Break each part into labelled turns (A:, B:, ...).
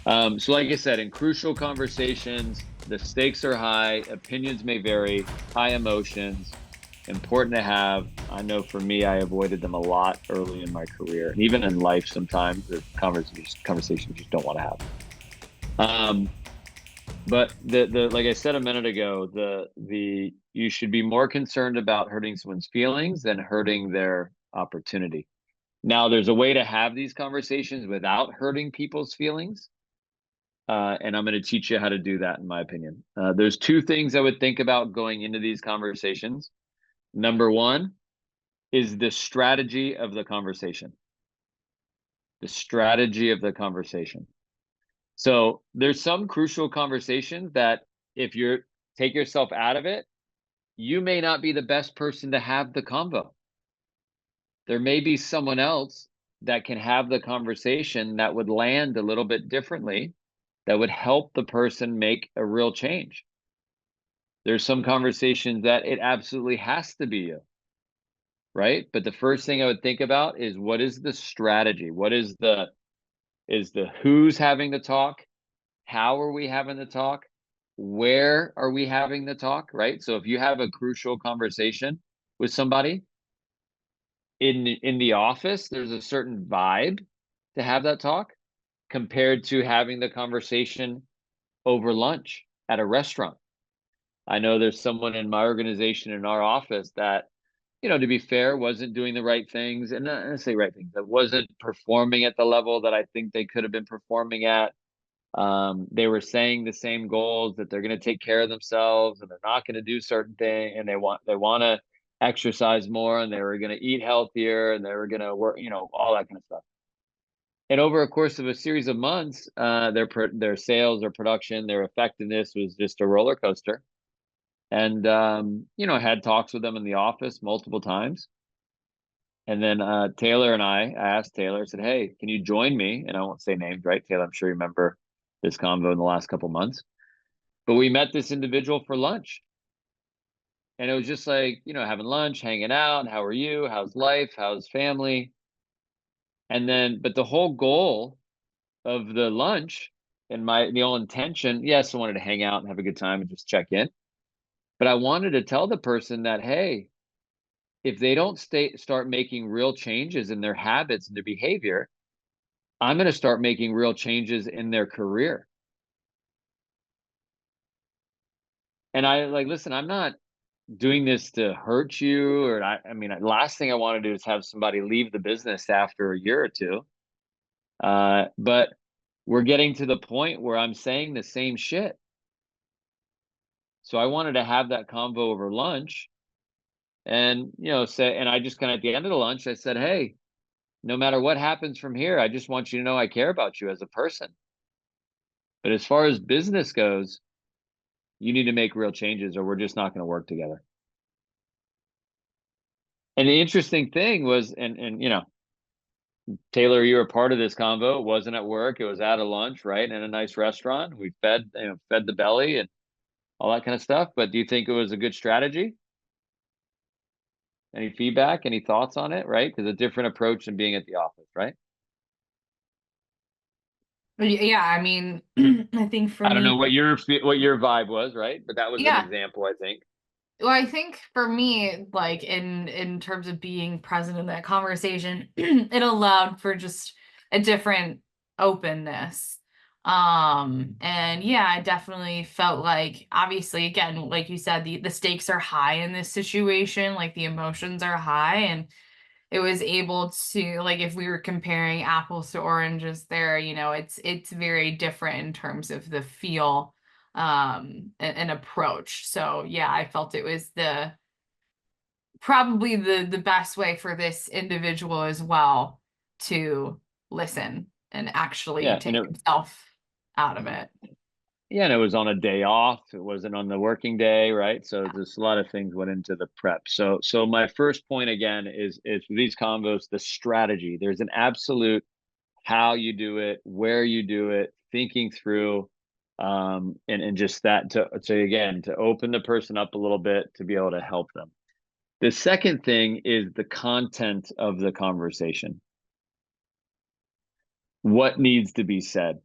A: So like I said, in crucial conversations, the stakes are high, opinions may vary, high emotions, important to have. I know for me, I avoided them a lot early in my career, and even in life, sometimes the conversations you just don't want to have. Um, but the like I said a minute ago, the you should be more concerned about hurting someone's feelings than hurting their opportunity. Now, there's a way to have these conversations without hurting people's feelings. And I'm going to teach you how to do that, in my opinion. There's two things I would think about going into these conversations. Number one is the strategy of the conversation. The strategy of the conversation. So there's some crucial conversations that if you're take yourself out of it, you may not be the best person to have the convo. There may be someone else that can have the conversation that would land a little bit differently, that would help the person make a real change. There's some conversations that it absolutely has to be you, right? But the first thing I would think about is what is the strategy? What is the who's having the talk? How are we having the talk? Where are we having the talk, right? So if you have a crucial conversation with somebody in the office, there's a certain vibe to have that talk compared to having the conversation over lunch at a restaurant. I know there's someone in my organization in our office that, to be fair, wasn't doing the right things, and not say right things, that wasn't performing at the level that I think they could have been performing at. They were saying the same goals that they're going to take care of themselves and they're not going to do certain things, and they want to exercise more, and they were going to eat healthier, and they were going to work, all that kind of stuff. And over a course of a series of months, their sales, their production, their effectiveness was just a roller coaster. And I had talks with them in the office multiple times. And then Taylor and I asked Taylor, I said, "Hey, can you join me?" And I won't say names, right? Taylor, I'm sure you remember this convo in the last couple months. But we met this individual for lunch. And it was just like, having lunch, hanging out. How are you? How's life? How's family? And then, but the whole goal of the lunch and the whole intention, yes, I wanted to hang out and have a good time and just check in. But I wanted to tell the person that, hey, if they don't start making real changes in their habits and their behavior, I'm going to start making real changes in their career. And I like, listen, I'm not doing this to hurt you, or I mean, last thing I want to do is have somebody leave the business after a year or two. But we're getting to the point where I'm saying the same shit. So I wanted to have that convo over lunch and, say, and I just kind of at the end of the lunch, I said, "Hey, no matter what happens from here, I just want you to know I care about you as a person. But as far as business goes, you need to make real changes or we're just not going to work together." And the interesting thing was, and Taylor, you were part of this convo. It wasn't at work. It was at a lunch, right? In a nice restaurant. We fed the belly and all that kind of stuff. But do you think it was a good strategy? Any feedback? Any thoughts on it? Right? Because a different approach than being at the office, right?
B: Yeah, I mean, I think for
A: I don't
B: me,
A: know what your vibe was, right? But that was an
B: yeah.
A: example, I think.
B: Well, I think for me, like in terms of being present in that conversation, it allowed for just a different openness. And yeah, I definitely felt like obviously again, like you said, the stakes are high in this situation, like the emotions are high, and it was able to, like, if we were comparing apples to oranges there, it's very different in terms of the feel and approach. So yeah, I felt it was the probably the best way for this individual as well to listen and actually
A: Yeah, and
B: take himself out of it.
A: it was on a day off. It wasn't on the working day, right? So there's a lot of things went into the prep. So my first point again is for these combos, the strategy. There's an absolute how you do it, where you do it, thinking through, and just that to open the person up a little bit to be able to help them. The second thing is the content of the conversation. What needs to be said?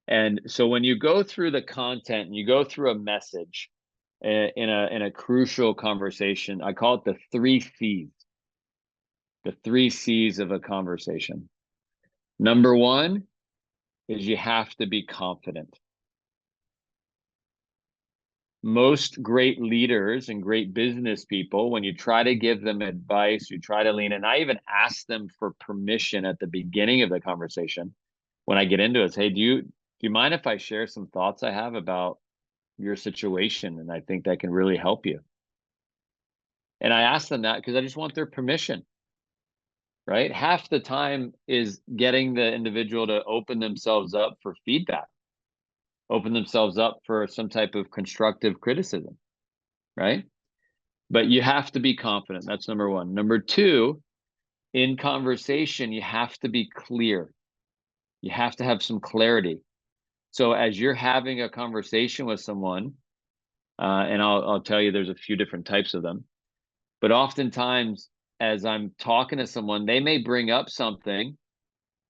A: And so when you go through the content and you go through a message in a crucial conversation, I call it the 3 C's. The 3 C's of a conversation. Number one is you have to be confident. Most great leaders and great business people, when you try to give them advice, you try to lean in. I even ask them for permission at the beginning of the conversation when I get into it. Hey, do you mind if I share some thoughts I have about your situation? And I think that can really help you. And I ask them that because I just want their permission, right? Half the time is getting the individual to open themselves up for feedback, open themselves up for some type of constructive criticism, right? But you have to be confident. That's number one. Number two, in conversation, you have to be clear. You have to have some clarity. So as you're having a conversation with someone, and I'll tell you, there's a few different types of them, but oftentimes as I'm talking to someone, they may bring up something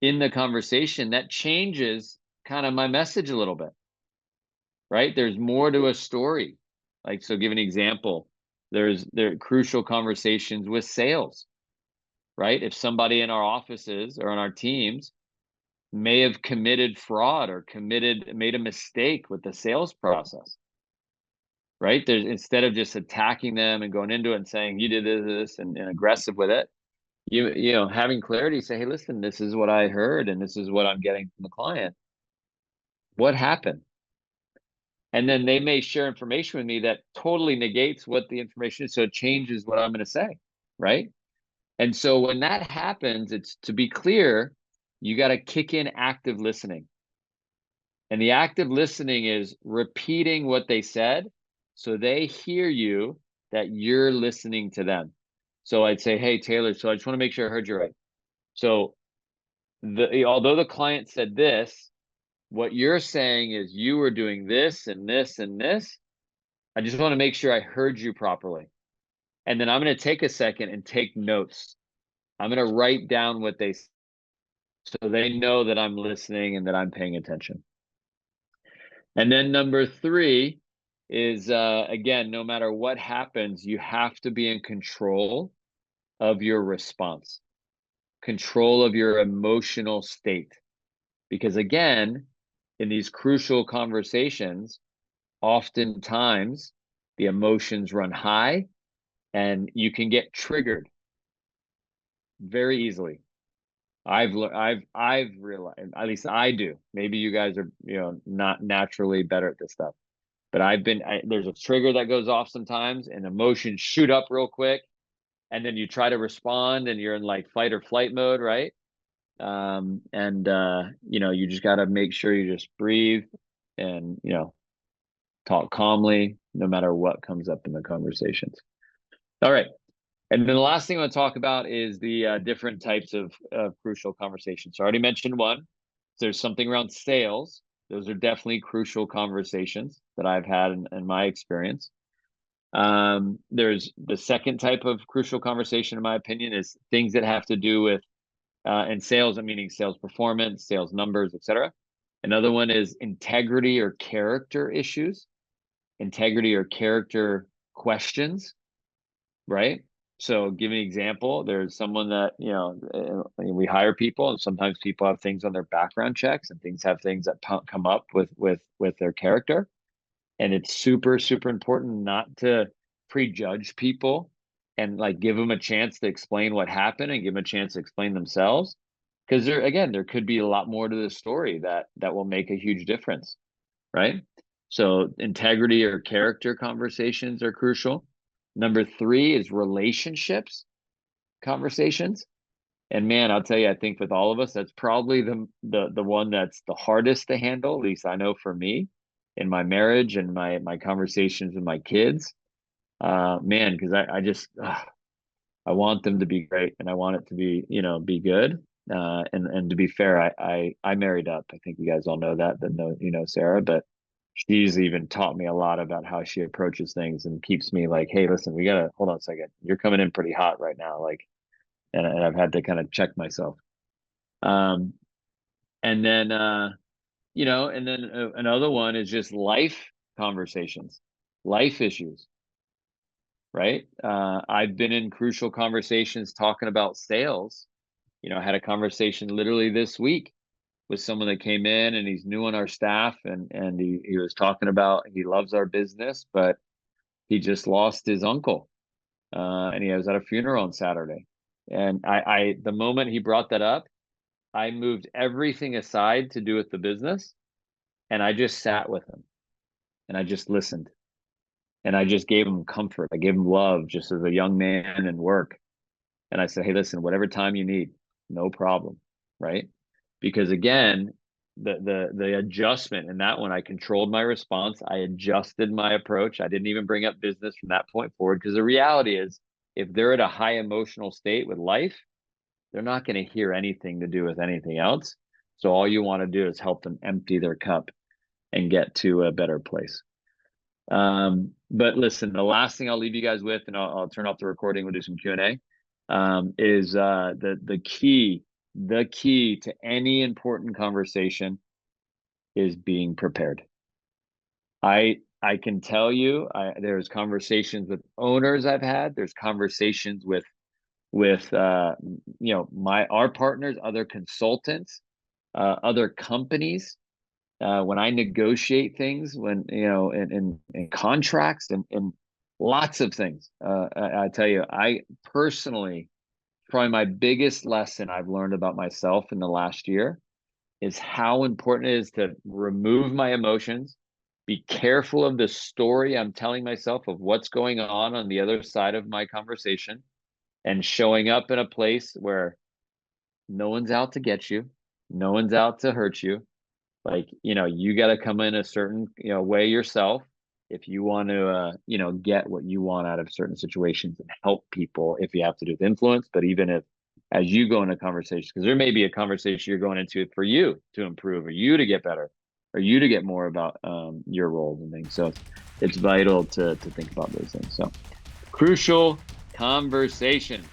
A: in the conversation that changes kind of my message a little bit, right? There's more to a story. Like, so give an example. There are crucial conversations with sales, right? If somebody in our offices or on our teams may have committed fraud or made a mistake with the sales process, right? There's, instead of just attacking them and going into it and saying you did this and aggressive with it, you know, having clarity, say, hey, listen, this is what I heard and this is what I'm getting from the client. What happened? And then they may share information with me that totally negates what the information is, so it changes what I'm going to say, right? And so when that happens, it's, to be clear, you got to kick in active listening. And the active listening is repeating what they said so they hear you, that you're listening to them. So I'd say, hey, Taylor, so I just want to make sure I heard you right. So although the client said this, what you're saying is you were doing this and this and this. I just want to make sure I heard you properly. And then I'm going to take a second and take notes. I'm going to write down what they said so they know that I'm listening and that I'm paying attention. And then number three is, again, no matter what happens, you have to be in control of your response, control of your emotional state. Because again, in these crucial conversations, oftentimes the emotions run high and you can get triggered very easily. I've realized, at least I do. Maybe you guys are, you know, not naturally better at this stuff, but there's a trigger that goes off sometimes and emotions shoot up real quick. And then you try to respond and you're in like fight or flight mode, right? You know, you just got to make sure you just breathe and, you know, talk calmly no matter what comes up in the conversations. All right. And then the last thing I want to talk about is the different types of crucial conversations. So I already mentioned one. There's something around sales. Those are definitely crucial conversations that I've had in my experience. There's the second type of crucial conversation, in my opinion, is things that have to do with in sales, meaning sales performance, sales numbers, etc. Another one is integrity or character issues, integrity or character questions, right? So give me an example. There's someone that, you know, we hire people and sometimes people have things on their background checks and things that come up with their character. And it's super, super important not to prejudge people and like give them a chance to explain what happened and give them a chance to explain themselves. Because there could be a lot more to the story that will make a huge difference, right? So integrity or character conversations are crucial. Number three is relationships conversations. And man, I'll tell you, I think with all of us, that's probably the one that's the hardest to handle. At least I know for me, in my marriage and my conversations with my kids. Man, because I just I want them to be great, and I want it to be, you know, be good. And to be fair, I married up. I think you guys all know that know, you know, Sarah, but she's even taught me a lot about how she approaches things and keeps me like, hey, listen, we gotta hold on a second. You're coming in pretty hot right now, like, and I've had to kind of check myself. And then and then another one is just life conversations, life issues, right? I've been in crucial conversations talking about sales. I had a conversation literally this week with someone that came in, and he's new on our staff, and he was talking about he loves our business, but he just lost his uncle, and he was at a funeral on Saturday. And I the moment he brought that up, I moved everything aside to do with the business, and I just sat with him, and I just listened, and I just gave him comfort. I gave him love, just as a young man in work. And I said, hey, listen, whatever time you need, no problem, right? Because again, the adjustment in that one, I controlled my response. I adjusted my approach. I didn't even bring up business from that point forward, because the reality is, if they're at a high emotional state with life, they're not going to hear anything to do with anything else. So all you want to do is help them empty their cup and get to a better place. But listen, the last thing I'll leave you guys with, and I'll turn off the recording, we'll do some Q&A, is the key to any important conversation is being prepared. I can tell you, there's conversations with owners I've had, there's conversations with our partners, other consultants, other companies, when I negotiate things, when in contracts and lots of things. I tell you, I personally, probably my biggest lesson I've learned about myself in the last year is how important it is to remove my emotions, be careful of the story I'm telling myself of what's going on the other side of my conversation, and showing up in a place where no one's out to get you, no one's out to hurt you. Like, you got to come in a certain, way yourself if you want to, get what you want out of certain situations and help people, if you have to do with influence. But even if, as you go into conversations, because there may be a conversation you're going into for you to improve, or you to get better, or you to get more about your roles and things. So it's vital to think about those things. So crucial conversation.